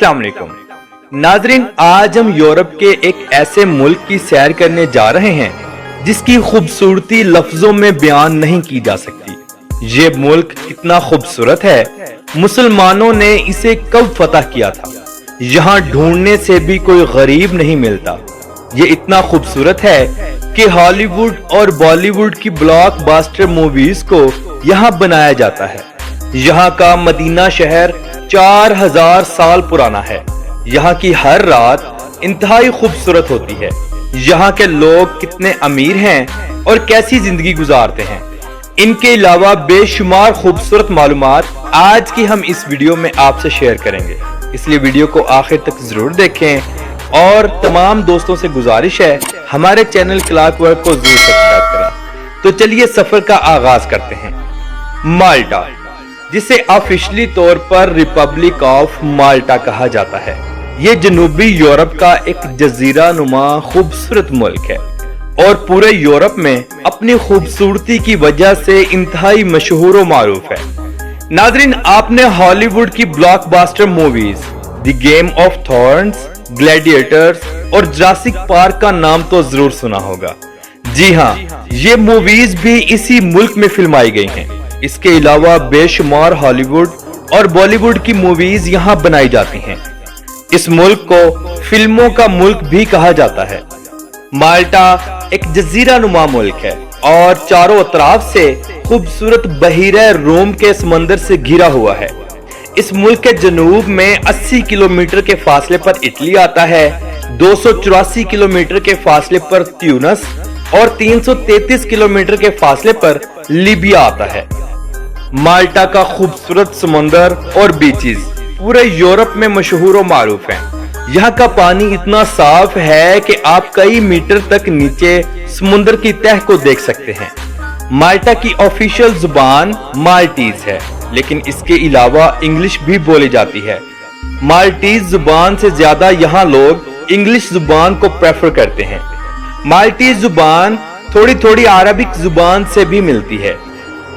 अस्सलाम वालेकुम नाजरीन, आज हम यूरोप के एक ऐसे मुल्क की सैर करने जा रहे हैं जिसकी खूबसूरती लफ्जों में बयान नहीं की जा सकती। ये मुल्क कितना खूबसूरत है, मुसलमानों ने इसे कब फतह किया था, यहाँ ढूंढने से भी कोई गरीब नहीं मिलता। ये इतना खूबसूरत है कि हॉलीवुड और बॉलीवुड की ब्लॉकबस्टर मूवीज को यहाँ बनाया जाता है। यहाँ का मदीना शहर 4000 साल पुराना है। यहाँ की हर रात इंतहाई खूबसूरत होती है। यहाँ के लोग कितने अमीर हैं और कैसी जिंदगी गुजारते हैं, इनके अलावा बेशुमार खूबसूरत मालूमात आज की हम इस वीडियो में आपसे शेयर करेंगे। इसलिए वीडियो को आखिर तक जरूर देखें और तमाम दोस्तों से गुजारिश है हमारे चैनल क्लॉकवर्क को जरूर सब्सक्राइब करें। तो चलिए सफर का आगाज करते हैं। माल्टा, जिसे ऑफिशियली तौर पर रिपब्लिक ऑफ माल्टा कहा जाता है, ये जनूबी यूरोप का एक जजीरा नुमा खूबसूरत मुल्क है और पूरे यूरोप में अपनी खूबसूरती की वजह से इंतहाई मशहूर और मारूफ है। नाजरीन, आपने हॉलीवुड की blockbuster movies the game of thrones, Gladiators और जुरासिक पार्क का नाम तो जरूर सुना होगा। जी हाँ, ये मूवीज भी इसी मुल्क में फिल्माई गई हैं। इसके अलावा बेशुमार हॉलीवुड और बॉलीवुड की मूवीज यहाँ बनाई जाती हैं। इस मुल्क को फिल्मों का मुल्क भी कहा जाता है। माल्टा एक जजीरा नुमा मुल्क है और चारों तरफ से खूबसूरत बहीरा रोम के समंदर से घिरा हुआ है। इस मुल्क के जनूब में 80 किलोमीटर के फासले पर इटली आता है, 284 किलोमीटर के फासले पर ट्यूनिस और 333 किलोमीटर के फासले पर लीबिया आता है। माल्टा का खूबसूरत समंदर और बीचेस पूरे यूरोप में मशहूर और मारूफ हैं। यहाँ का पानी इतना साफ है कि आप कई मीटर तक नीचे समुद्र की तह को देख सकते हैं। माल्टा की ऑफिशियल जुबान माल्टीज है, लेकिन इसके अलावा इंग्लिश भी बोली जाती है। माल्टीज जुबान से ज्यादा यहाँ लोग इंग्लिश जुबान को प्रेफर करते हैं। माल्टीज जुबान थोड़ी थोड़ी अरबिक जुबान से भी मिलती है।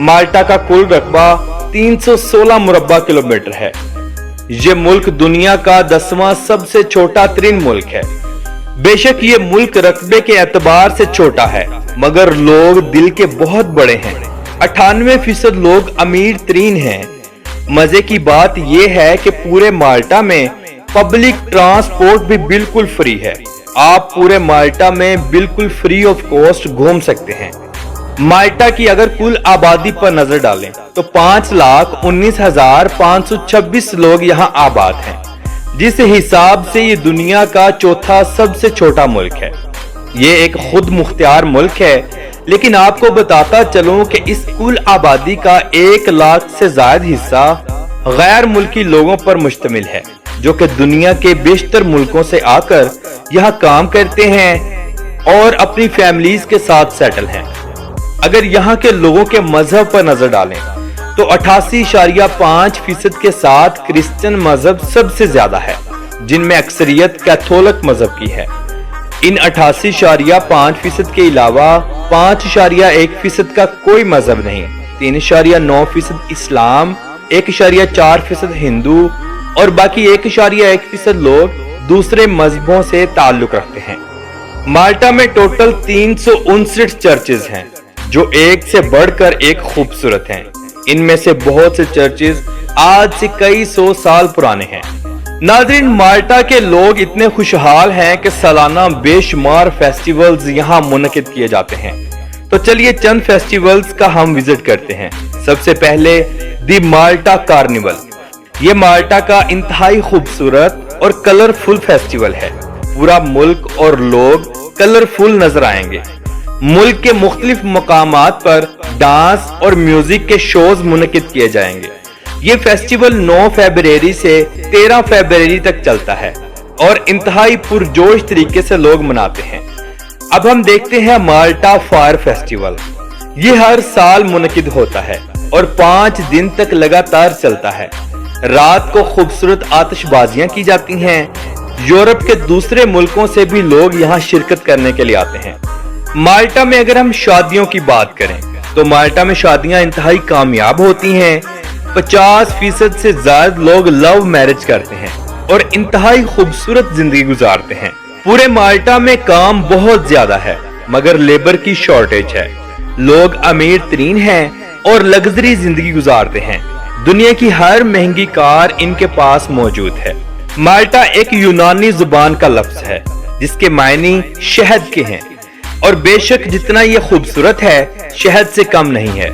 माल्टा का कुल रकबा 316 मुरब्बा किलोमीटर है। ये मुल्क दुनिया का 10वां सबसे छोटा तरीन मुल्क है। बेशक ये मुल्क रकबे के एतबार से छोटा है, मगर लोग दिल के बहुत बड़े हैं। 98% लोग अमीर तरीन हैं। मजे की बात यह है कि पूरे माल्टा में पब्लिक ट्रांसपोर्ट भी बिल्कुल फ्री है। आप पूरे माल्टा में बिल्कुल फ्री ऑफ कॉस्ट घूम सकते हैं। माल्टा की अगर कुल आबादी पर नजर डालें तो 5,19,526 लोग यहाँ आबाद हैं, जिस हिसाब से ये दुनिया का चौथा सबसे छोटा मुल्क है। ये एक खुद मुख्तियार मुल्क है, लेकिन आपको बताता चलूं कि इस कुल आबादी का 1 लाख से ज्यादा हिस्सा गैर मुल्की लोगों पर मुश्तमिल है, जो कि दुनिया के बेशतर मुल्कों से आकर यहाँ काम करते हैं और अपनी फैमिलीज के साथ सेटल हैं। अगर यहाँ के लोगों के मजहब पर नजर डालें तो 88.5% के साथ क्रिश्चियन मजहब सबसे ज्यादा है, जिनमें अक्सरियत कैथोलिक मजहब की है। इन 88.5% के अलावा 5.1% का कोई मजहब नहीं, 3.9% इस्लाम, 1.4% हिंदू और बाकी 1.1% लोग दूसरे मजहबों से ताल्लुक रखते हैं। माल्टा में टोटल 359 चर्चेज हैं, जो एक से बढ़कर एक खूबसूरत हैं। इनमें से बहुत से चर्चेज आज से कई 100 साल पुराने हैं। नाज़रीन, माल्टा के लोग इतने खुशहाल हैं कि सालाना बेशुमार फेस्टिवल्स यहाँ मुनक़िद किए जाते हैं। तो चलिए चंद फेस्टिवल्स का हम विजिट करते हैं। सबसे पहले दी माल्टा कार्निवल। ये माल्टा का इंतहाई खूबसूरत और कलरफुल फेस्टिवल है। पूरा मुल्क और लोग कलरफुल नजर आएंगे। मुल्क के मुख्तलिफ मकामात पर डांस और म्यूजिक के शोज मुनक़िद किए जाएंगे। ये फेस्टिवल 9 फरवरी से 13 फरवरी तक चलता है और इंतहाई पुरजोश तरीके से लोग मनाते हैं। अब हम देखते हैं माल्टा फायर फेस्टिवल। ये हर साल मुनक़िद होता है और 5 दिन तक लगातार चलता है। रात को खूबसूरत आतिशबाजियां की जाती हैं। यूरोप के दूसरे मुल्कों से भी लोग यहाँ शिरकत करने के लिए आते हैं। माल्टा में अगर हम शादियों की बात करें तो माल्टा में शादियां इंतहाई कामयाब होती हैं। 50% से ज्यादा लोग लव मैरिज करते हैं। اور انتہائی خوبصورت زندگی گزارتے ہیں۔ پورے مالٹا میں کام بہت زیادہ ہے مگر لیبر کی شارٹیج ہے۔ لوگ امیر ترین ہیں اور لگژری زندگی گزارتے ہیں۔ دنیا کی ہر مہنگی کار ان کے پاس موجود ہے۔ مالٹا ایک یونانی زبان کا لفظ ہے جس کے معنی شہد کے ہیں، اور بے شک جتنا یہ خوبصورت ہے شہد سے کم نہیں ہے۔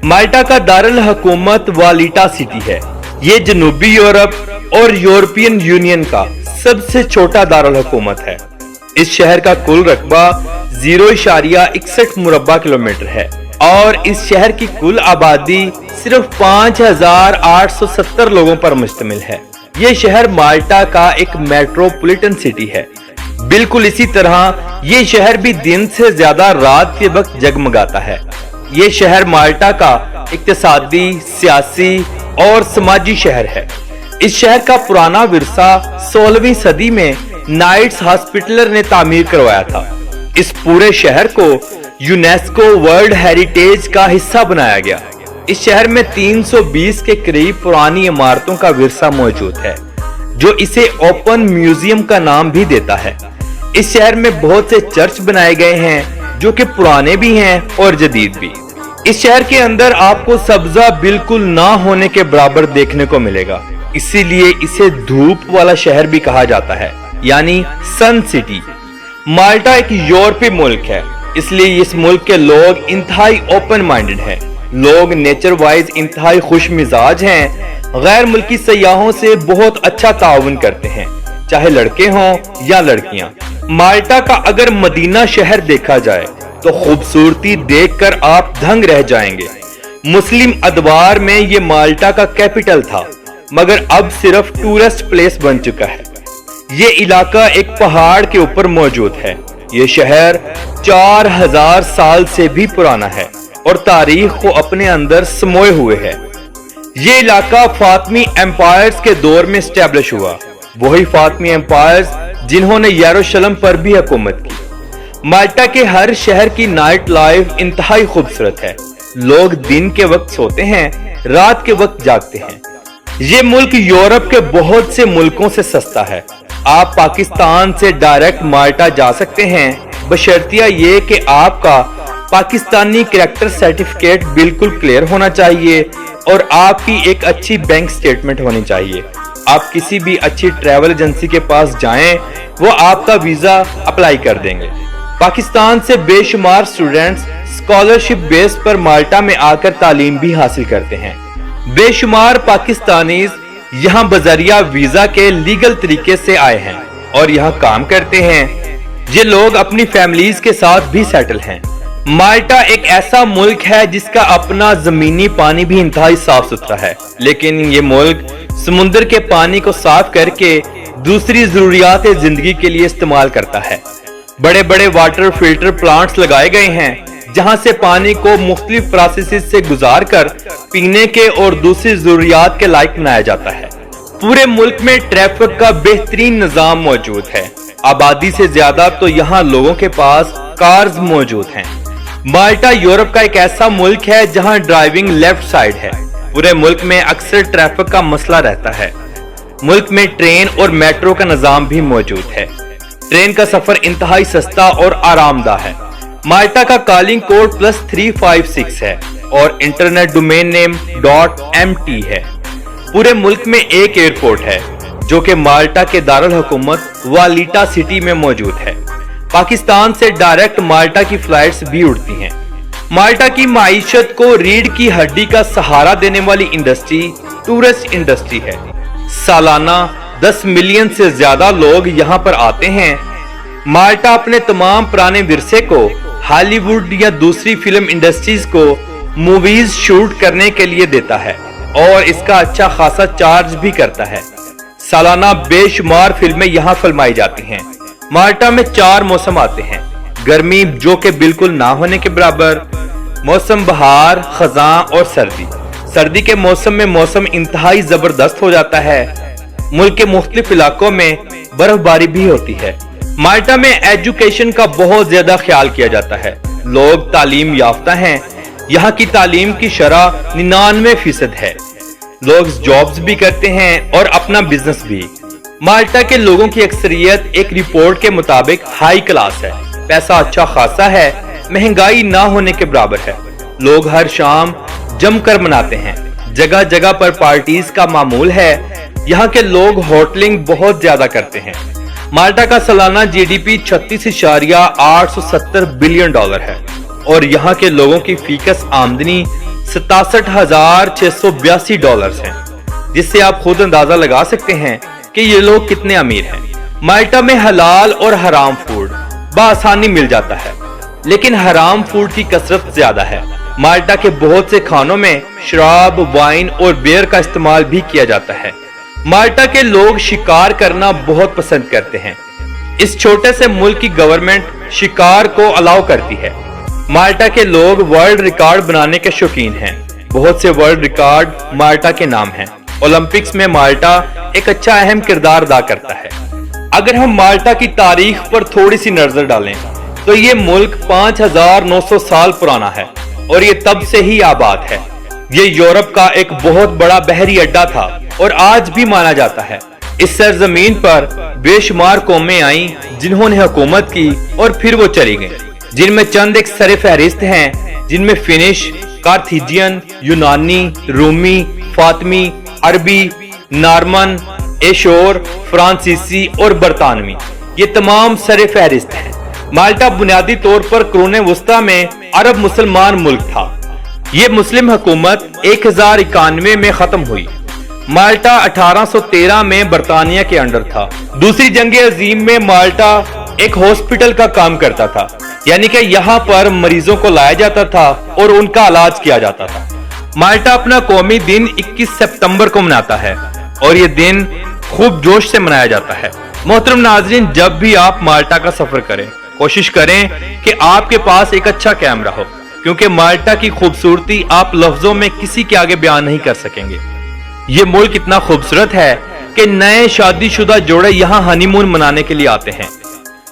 مالٹا کا دارالحکومت والیٹا سٹی ہے۔ یہ جنوبی یورپ اور یورپین یونین کا سب سے چھوٹا دارالحکومت ہے۔ اس شہر کا کل رقبہ 0.61 مربع کلومیٹر ہے اور اس شہر کی کل آبادی صرف 5,870 لوگوں پر مشتمل ہے۔ یہ شہر مالٹا کا ایک میٹروپولیٹن سٹی ہے۔ بالکل اسی طرح یہ شہر بھی دن سے زیادہ رات کے وقت جگمگاتا ہے۔ یہ شہر مالٹا کا اقتصادی، سیاسی اور سماجی شہر ہے۔ اس شہر کا پرانا ورثہ 16ویں صدی میں نائٹس ہاسپٹلر نے تعمیر کروایا تھا۔ اس پورے شہر کو یونیسکو ورلڈ ہیریٹیج کا حصہ بنایا گیا۔ اس شہر میں 320 کے قریب پرانی عمارتوں کا ورثہ موجود ہے جو اسے اوپن میوزیم کا نام بھی دیتا ہے۔ اس شہر میں بہت سے چرچ بنائے گئے ہیں جو کہ پرانے بھی ہیں اور جدید بھی۔ اس شہر کے اندر آپ کو سبزہ بالکل نہ ہونے کے برابر دیکھنے کو ملے گا، اسی لیے اسے دھوپ والا شہر بھی کہا جاتا ہے، یعنی سن سٹی۔ مالٹا ایک یورپی ملک ہے، اس لیے اس ملک کے لوگ انتہائی اوپن مائنڈڈ ہیں۔ لوگ نیچر وائز انتہائی خوش مزاج ہیں، غیر ملکی سیاحوں سے بہت اچھا تعاون کرتے ہیں، چاہے لڑکے ہوں یا لڑکیاں۔ مالٹا کا اگر مدینہ شہر دیکھا جائے تو خوبصورتی دیکھ کر آپ دھنگ رہ جائیں گے۔ مسلم ادوار میں یہ مالٹا کا کیپٹل تھا مگر اب صرف ٹورسٹ پلیس بن چکا ہے۔ یہ علاقہ ایک پہاڑ کے اوپر موجود ہے۔ یہ شہر 4000 سال سے بھی پرانا ہے اور تاریخ کو اپنے اندر سموئے ہوئے ہے۔ یہ علاقہ فاطمی ایمپائرز کے دور میں اسٹیبلش ہوا، وہی فاطمی ایمپائرز جنہوں نے یروشلم پر بھی حکومت کی۔ مالٹا کے ہر شہر کی نائٹ لائف انتہائی خوبصورت ہے۔ لوگ دن کے وقت سوتے ہیں، رات کے وقت جاگتے ہیں۔ یہ ملک یورپ کے بہت سے ملکوں سے سستا ہے۔ آپ پاکستان سے ڈائریکٹ مالٹا جا سکتے ہیں بشرطیہ یہ کہ آپ کا پاکستانی کریکٹر سرٹیفکیٹ بالکل کلیئر ہونا چاہیے اور آپ کی ایک اچھی بینک سٹیٹمنٹ ہونی چاہیے۔ آپ کسی بھی اچھی ٹریول ایجنسی کے پاس جائیں، وہ آپ کا ویزا اپلائی کر دیں گے۔ پاکستان سے بے شمار سٹوڈنٹس اسکالرشپ بیس پر مالٹا میں آ کر تعلیم بھی حاصل کرتے ہیں۔ بے شمار پاکستانیز یہاں بذریعہ ویزا کے لیگل طریقے سے آئے ہیں اور یہاں کام کرتے ہیں۔ یہ لوگ اپنی فیملیز کے ساتھ بھی سیٹل ہیں۔ مالٹا ایک ایسا ملک ہے جس کا اپنا زمینی پانی بھی انتہائی صاف ستھرا ہے، لیکن یہ ملک سمندر کے پانی کو صاف کر کے دوسری ضروریات زندگی کے لیے استعمال کرتا ہے۔ بڑے بڑے واٹر فلٹر پلانٹس لگائے گئے ہیں جہاں سے پانی کو مختلف پروسیسز سے گزار کر پینے کے اور دوسری ضروریات کے لائق بنایا جاتا ہے۔ پورے ملک میں ٹریفک کا بہترین نظام موجود ہے۔ آبادی سے زیادہ تو یہاں لوگوں کے پاس کارز موجود ہیں۔ مالٹا یورپ کا ایک ایسا ملک ہے جہاں ڈرائیونگ لیفٹ سائیڈ ہے۔ پورے ملک میں اکثر ٹریفک کا مسئلہ رہتا ہے۔ ملک میں ٹرین اور میٹرو کا نظام بھی موجود ہے۔ ٹرین کا سفر انتہائی سستا اور آرام دہ ہے۔ مالٹا کا کالنگ کوڈ +356 ہے اور انٹرنیٹ ڈومین نیم .mt ہے۔ پورے ملک میں ایک ایئرپورٹ ہے جو کہ مالٹا کے دارالحکومت والیٹا سٹی میں موجود ہے۔ پاکستان سے ڈائریکٹ مالٹا کی فلائٹس بھی اڑتی ہیں۔ مالٹا کی معیشت کو ریڑھ کی ہڈی کا سہارا دینے والی انڈسٹری ٹورسٹ انڈسٹری ہے۔ سالانہ 10 ملین سے زیادہ لوگ یہاں پر آتے ہیں۔ مالٹا اپنے تمام پرانے ورثے کو ہالی ووڈ یا دوسری فلم انڈسٹریز کو موویز شوٹ کرنے کے لیے دیتا ہے اور اس کا اچھا خاصا چارج بھی کرتا ہے۔ سالانہ بے شمار فلمیں یہاں فلمائی جاتی ہیں۔ مالٹا میں 4 موسم آتے ہیں: گرمی جو کہ بالکل نہ ہونے کے برابر، موسم بہار، خزاں اور سردی۔ سردی کے موسم میں موسم انتہائی زبردست ہو جاتا ہے۔ ملک کے مختلف علاقوں میں برف باری بھی ہوتی ہے۔ مالٹا میں ایجوکیشن کا بہت زیادہ خیال کیا جاتا ہے۔ لوگ تعلیم یافتہ ہیں۔ یہاں کی تعلیم کی شرح 99% ہے۔ لوگ جابز بھی کرتے ہیں اور اپنا بزنس بھی۔ माल्टा के लोगों की अक्सरियत एक रिपोर्ट के मुताबिक हाई क्लास है, पैसा अच्छा खासा है, महंगाई ना होने के बराबर है। लोग हर शाम जमकर मनाते हैं, जगह जगह पर पार्टीज का मामूल है। यहाँ के लोग होटलिंग बहुत ज्यादा करते हैं। माल्टा का सालाना जीडीपी 36.870 बिलियन डॉलर है और यहाँ के लोगों की फीकस आमदनी 67,682 डॉलर है, जिससे आप खुद अंदाजा लगा सकते हैं कि ये लोग कितने अमीर हैं। माल्टा में हलाल और हराम फूड बआसानी मिल जाता है, लेकिन हराम फूड की कसरत ज्यादा है। माल्टा के बहुत से खानों में शराब, वाइन और बियर का इस्तेमाल भी किया जाता है। माल्टा के लोग शिकार करना बहुत पसंद करते हैं। इस छोटे से मुल्क की गवर्नमेंट शिकार को अलाउ करती है। माल्टा के लोग वर्ल्ड रिकॉर्ड बनाने के शौकीन हैं। बहुत से वर्ल्ड रिकॉर्ड माल्टा के नाम हैं। ओलंपिक्स में माल्टा एक अच्छा अहम किरदार अदा करता है। अगर हम माल्टा की तारीख पर थोड़ी सी नजर डालें तो ये मुल्क 5,900 साल पुराना है और ये तब से ही आबाद है। ये यूरोप का एक बहुत बड़ा बहरी अड्डा था और आज भी माना जाता है। इस सरजमीन पर बेशुमार कौमें आईं जिन्होंने हुकूमत की और फिर वो चली गईं, जिनमें चंद एक सरे फहरिस्त हैं, जिनमें फिनिश, कार्थीजियन, यूनानी, रूमी, फातमी, अरबी, नार्मन, एशोर, फ्रांसीसी और बरतानवी, ये तमाम सरे फहरिस्त हैं। माल्टा बुनियादी तौर पर कुर्ने वस्ता में अरब मुसलमान मुल्क था। ये मुस्लिम हुकूमत 1091 में खत्म हुई। माल्टा 1813 में बरतानिया के अंडर था। दूसरी जंग अजीम में माल्टा एक हॉस्पिटल का काम करता था, यानी कि यहाँ पर मरीजों को लाया जाता था और उनका इलाज किया जाता था। माल्टा अपना कौमी दिन 21 सितंबर को मनाता है और ये दिन खूब जोश से मनाया जाता है। मोहतरम नाजरीन, जब भी आप माल्टा का सफर करें, कोशिश करें कि आपके पास एक अच्छा कैमरा हो, क्योंकि माल्टा की खूबसूरती आप लफ्जों में किसी के आगे बयान नहीं कर सकेंगे। ये मुल्क इतना खूबसूरत है कि नए शादीशुदा जोड़े यहाँ हनीमून मनाने के लिए आते हैं।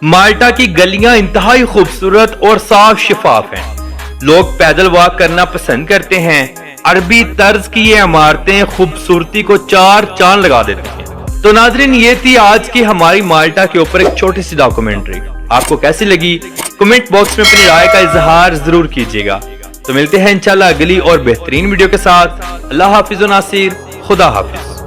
माल्टा की गलियां इंतहाई खूबसूरत और साफ शिफाफ हैं। लोग पैदल वॉक करना पसंद करते हैं। अरबी तर्ज की ये इमारतें खूबसूरती को चार चांद लगा देती हैं। तो नाजरीन, ये थी आज की हमारी माल्टा के ऊपर एक छोटी सी डॉक्यूमेंट्री। आपको कैसी लगी कमेंट बॉक्स में अपनी राय का इजहार जरूर कीजिएगा। तो मिलते हैं इंशाल्लाह अगली और बेहतरीन वीडियो के साथ। अल्लाह हाफिज नासिर, खुदा हाफिज।